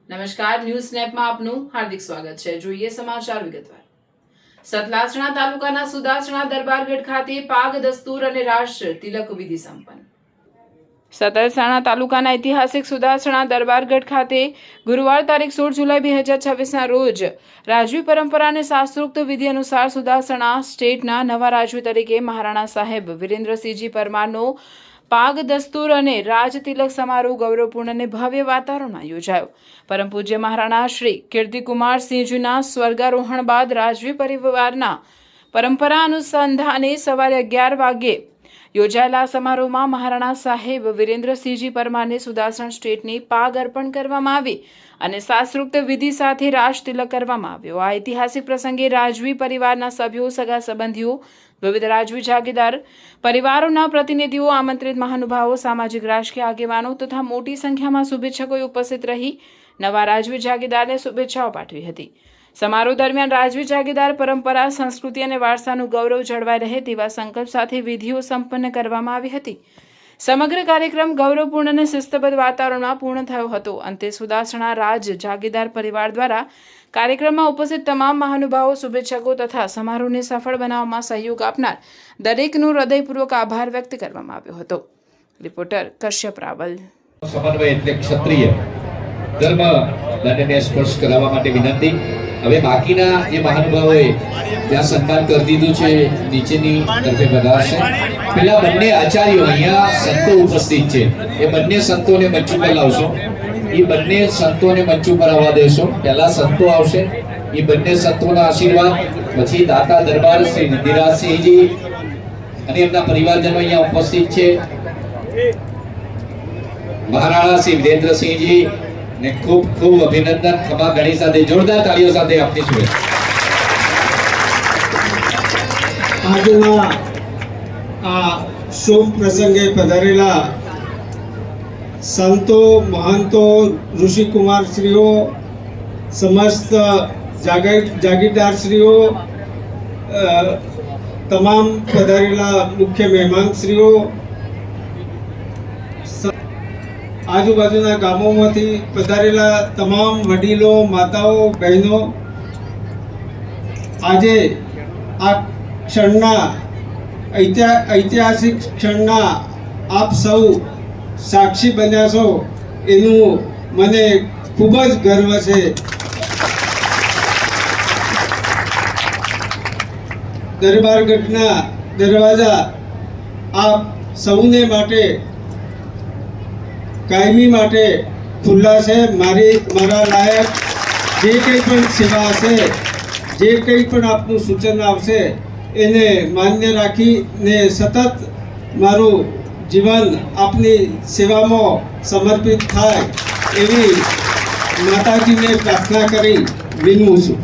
નમસ્કાર, ન્યૂઝ સ્નેપમાં આપનું હાર્દિક સ્વાગત છે। જોઈએ સમાચાર વિગતવાર। સતલાસણા તાલુકાના સુદાસણા દરબારગઢ ખાતે પાગ દસ્તુર અને રાષ્ટ્ર તિલક વિધિ સંપન્ન। સતલાસણા તાલુકાના ઐતિહાસિક સુદાસણા દરબારગઢ ખાતે ગુરુવાર તારીખ 16 જુલાઈ 2026ના રોજ રાજવી પરંપરા અને શાસ્ત્રોક્ત વિધિ અનુસાર સુદાસણા સ્ટેટના નવા રાજવી તરીકે મહારાણા સાહેબ વિરેન્દ્રસિંહજી પરમારનો પાગ દસ્તુર અને રાજ તિલક સમારોહ ગૌરવપૂર્ણ અને ભવ્ય વાતાવરણમાં યોજાયો। પરમ પૂજ્ય મહારાણા શ્રી કીર્તિકુમાર સિંહજીના સ્વર્ગારોહણ બાદ રાજવી પરિવારના પરંપરા અનુસંધાને સવારે 11 વાગ્યે યોજાયેલા સમારોહમાં મહારાણા સાહેબ વિરેન્દ્રસિંહજી પરમારને સુદાસણ સ્ટેટની પાગ અર્પણ કરવામાં આવી અને શાસ્ત્રોક્ત વિધિ સાથે રાજ તિલક કરવામાં આવ્યો। આ ઐતિહાસિક પ્રસંગે રાજવી પરિવારના સભ્યો, સગા સંબંધીઓ, વિવિધ રાજવી જાગીરદાર પરિવારોના પ્રતિનિધિઓ, આમંત્રિત મહાનુભાવો, સામાજિક રાજકીય આગેવાનો તથા મોટી સંખ્યામાં શુભેચ્છકોએ ઉપસ્થિત રહી નવા રાજવી જાગીરદારને શુભેચ્છાઓ પાઠવી હતી। સમારોહ દરમિયાન રાજવી જાગીરદાર પરંપરા, સંસ્કૃતિ અને વારસાનું ગૌરવ જળવાઈ રહે તેવા સંકલ્પ સાથે વિધિઓ સંપન્ન કરવામાં આવી હતી। સમગ્ર કાર્યક્રમ ગૌરવપૂર્ણ અને શિસ્તબદ્ધ વાતાવરણમાં પૂર્ણ થયો હતો। અંતે સુદાસણા રાજ જાગીરદાર પરિવાર દ્વારા કાર્યક્રમમાં ઉપસ્થિત તમામ મહાનુભાવો, શુભેચ્છકો તથા સમારોહને સફળ બનાવવામાં સહયોગ આપનાર દરેકનો હૃદયપૂર્વક આભાર વ્યક્ત કરવામાં આવ્યો હતો। રિપોર્ટર કશ્યપ રાવલ। સમન્વય એટલે ક્ષત્રિય ધર્મ બંનેને સ્પર્શ કરાવવા માટે વિનંતી। હવે બાકીના જે મહાનુભાવોએ ત્યાં સન્માન કરી દીધું છે, નીચેની તરફે પધારશે। પેલા બંને આચાર્યો, અહીંયા સંતો ઉપસ્થિત છે, એ બંને સંતોને મંચ ઉપર લાવશો। એ બંને સંતોને મંચ ઉપર આવવા દેશો। પહેલા સંતો આવશે, એ બંને સંતોના આશીર્વાદ, પછી દાતા દરબાર શ્રી નિધિરાજસિંહજી અને એમના પરિવારજનો અહીંયા ઉપસ્થિત છે। મહારાણા શ્રી વિરેન્દ્રસિંહજી ને ખૂબ ખૂબ અભિનંદન। ખમા ગણી સાથે જોરદાર તાળીઓ સાથે આપની શુભેચ્છા। આજના આ શુભ પ્રસંગે પધારેલા સંતો, મહંતો, ઋષિકુમારશ્રીઓ, સમસ્ત જાગીરદારશ્રીઓ, તમામ પધારેલા મુખ્ય મહેમાનશ્રીઓ, આજુબાજુના ગામોમાંથી પધારેલા તમામ વડીલો, માતાઓ, બહેનો, આજે આ ક્ષણના ઐતિહાસિક ક્ષણના આપ સૌ સાક્ષી બન્યા છો, એનું મને ખૂબ જ ગર્વ છે। દરબારગઢના દરવાજા આપ સૌને માટે કાયમી માટે ખુલ્લા છે। મારા લાયક જે કંઈ પણ સેવા હશે, જે કંઈ પણ આપનું સૂચન આવશે, એને માન્ય રાખીને સતત મારું જીવન આપની સેવામાં સમર્પિત થાય એવી માતાજીને પ્રાર્થના કરી વિનવું છું।